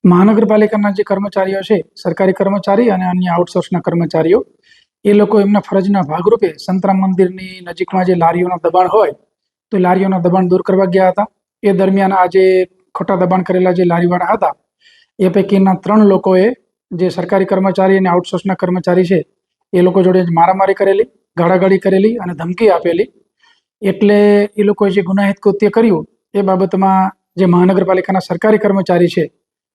મહાનગરપાલિકાના જે કર્મચારીઓ છે, સરકારી કર્મચારી અને અન્ય આઉટસોર્સના કર્મચારીઓ, એ લોકો એમના ફરજના ભાગરૂપે સંતરામ મંદિરની નજીકમાં જે લારીઓના દબાણ હોય તો લારીઓના દબાણ દૂર કરવા ગયા હતા. એ દરમિયાન આ જે ખોટા દબાણ કરેલા જે લારીવાળા હતા એ પૈકીના 3 લોકોએ, જે સરકારી કર્મચારી અને આઉટસોર્સના કર્મચારી છે, એ લોકો જોડે મારામારી કરેલી, ગાળાગાળી કરેલી અને ધમકી આપેલી. એટલે એ લોકોએ જે ગુનાહિત કૃત્ય કર્યું એ બાબતમાં જે મહાનગરપાલિકાના સરકારી કર્મચારી છે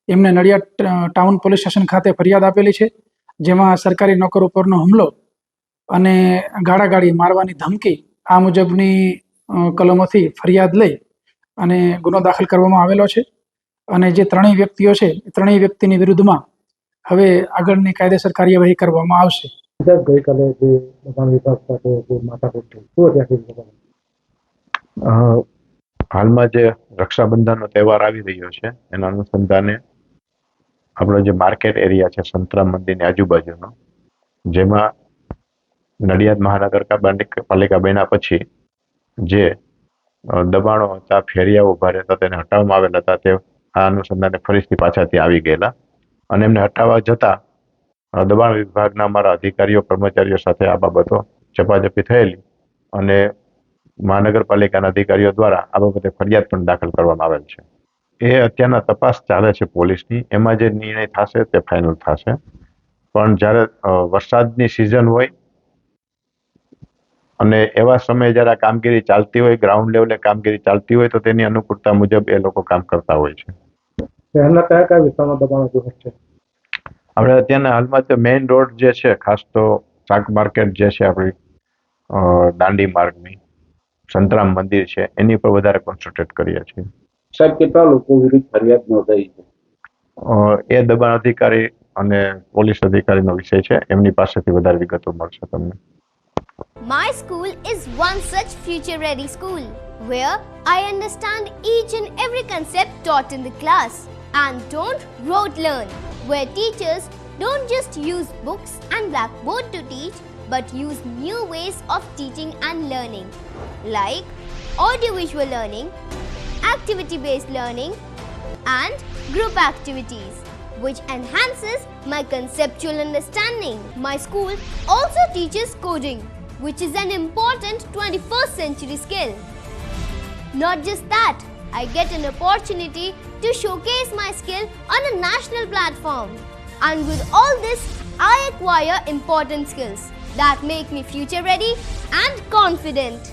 એમને નડિયાદ ટાઉન પોલીસ સ્ટેશન ખાતે ફરિયાદ આપેલી છે, જેમાં સરકારી નોકર ઉપરનો હુમલો અને ગાળાગાળી, મારવાની ધમકી આ મુજબની કલમોથી ફરિયાદ લઈ અને ગુનો દાખલ કરવામાં આવેલો છે. અને જે 3 વ્યક્તિઓ છે એ 3 વ્યક્તિની વિરુદ્ધમાં હવે આગળની કાયદેસર કાર્યવાહી કરવામાં આવશે. ગઈકાલે જે દબાણ વિભાગ સાથે જે માથાકૂટ થઈ, શું ત્યાંથી હાલમાં જે રક્ષાબંધનનો તહેવાર આવી રહ્યો છે એના અનુસંધાને આપણો જે માર્કેટ એરિયા છે સંતરામ મંદિરની આજુબાજુનો, જેમાં નડિયાદ મહાનગરપાલિકા બન્યા પછી જે દબાણો હતા, ફેરિયાઓ ઉભા રહેતા, તેને હટાવવામાં આવેલા હતા, તે આ અનુસંધાને ફરીથી પાછા ત્યાં આવી ગયેલા અને એમને હટાવવા જતા દબાણ વિભાગના અમારા અધિકારીઓ, કર્મચારીઓ સાથે આ બાબતો ઝપાઝપી થયેલી અને મહાનગરપાલિકાના અધિકારીઓ દ્વારા આ બાબતે ફરિયાદ પણ દાખલ કરવામાં આવેલ છે. એ અત્યારના તપાસ ચાલે છે પોલીસની, એમાં જે નિર્ણય થશે તે ફાઇનલ થશે. પણ જ્યારે વરસાદની સિઝન હોય અને એવા સમયે જ્યારે આ કામગીરી ચાલતી હોય, ગ્રાઉન્ડ લેવલે કામગીરી ચાલતી હોય, તો તેની અનુકૂળતા મુજબ એ લોકો કામ કરતા હોય છે. શહેરના કયા વિસ્તારમાં દબાણો છે? આપણે અત્યારના હાલમાં તો મેઇન રોડ જે છે, ખાસ તો શાક માર્કેટ જે છે, આપણી દાંડી માર્ગની સંતરામ મંદિર છે, એની પર વધારે કોન્સન્ટ્રેટ કરીએ છીએ. સાહેબ, કેટલા લોકો વિરુદ્ધ ફરિયાદ નોંધાઈ છે? એ દબાણ અધિકારી અને પોલીસ અધિકારીનો વિષય છે, એમની પાસેથી વધારે વિગતો મળશે તમને. My school is one such future-ready school where I understand each and every concept taught in the class and don't rote learn, where teachers don't just use books and blackboard to teach but use new ways of teaching and learning like audiovisual learning, activity-based learning and group activities, which enhances my conceptual understanding. My school also teaches coding, which is an important 21st century skill. Not just that, I get an opportunity to showcase my skill on a national platform. And with all this, I acquire important skills that make me future ready and confident.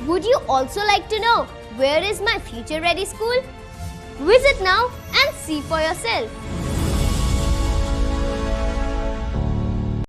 Would you also like to know where is my future ready school? Visit now and see for yourself.